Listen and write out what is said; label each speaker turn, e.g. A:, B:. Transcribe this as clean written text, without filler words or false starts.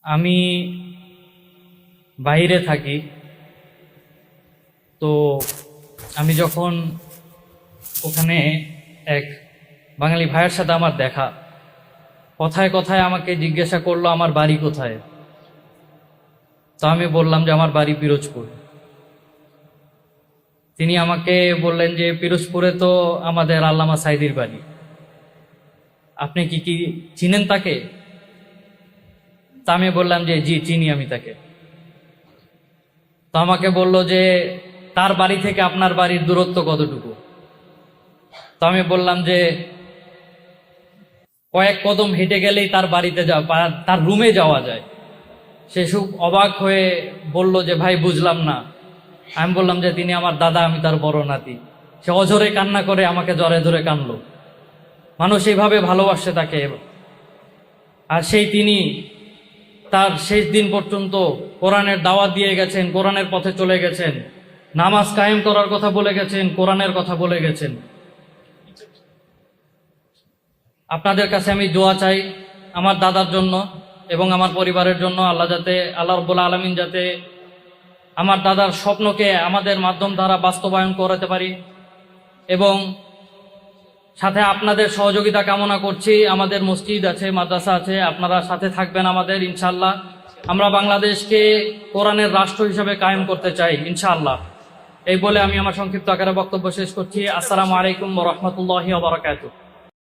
A: আমি বাইরে থাকি। তো আমি যখন ওখানে এক বাঙালি ভাইয়ের সাথে আমার দেখা, কথায় কথায় আমাকে জিজ্ঞাসা করলো আমার বাড়ি কোথায়। তো আমি বললাম যে আমার বাড়ি পিরোজপুর। তিনি আমাকে বললেন যে পিরোজপুরে তো আমাদের আল্লামা সাইদির বাড়ি, আপনি কি চিনেন তাকে? তা আমি বললাম যে জি চিনি আমি তাকে। তো আমাকে বলল যে তার বাড়ি থেকে আপনার বাড়ির দূরত্ব কতটুকু? তো আমি বললাম যে কয়েক কদম হেঁটে গেলেই তার বাড়িতে তার রুমে যাওয়া যায়। সে খুব অবাক হয়ে বলল যে ভাই বুঝলাম না। আমি বললাম যে তিনি আমার দাদা, আমি তার বড় নাতি। সে অঝরে কান্না করে আমাকে জড়ে ধরে কাঁদলো। মানুষ এইভাবে ভালোবাসে তাকে। আর তিনি তার শেষ দিন পর্যন্ত কোরআনের দাওয়াত দিয়ে গেছেন, কোরআনের পথে চলে গেছেন, নামাজ কায়েম করার কথা বলে গেছেন, কোরআনের কথা বলে গেছেন। আপনাদের কাছে আমি দোয়া চাই আমার দাদার জন্য এবং আমার পরিবারের জন্য। আল্লাহ রাব্বুল আলামিন যাতে আমার দাদার স্বপ্নকে আমাদের মাধ্যম দ্বারা বাস্তবায়ন করাতে পারি, এবং সাথে আপনাদের সহযোগিতা কামনা করছি। আমাদের মসজিদ আছে, মাদ্রাসা আছে, আপনারা সাথে থাকবেন আমাদের ইনশাআল্লাহ। আমরা বাংলাদেশকে কোরআনের রাষ্ট্র হিসেবে কায়েম করতে চাই ইনশাআল্লাহ। এই বলে আমি আমার সংক্ষিপ্ত আকারে বক্তব্য শেষ করছি। আসসালামু আলাইকুম ওয়া রাহমাতুল্লাহি ওয়া বারাকাতুহু।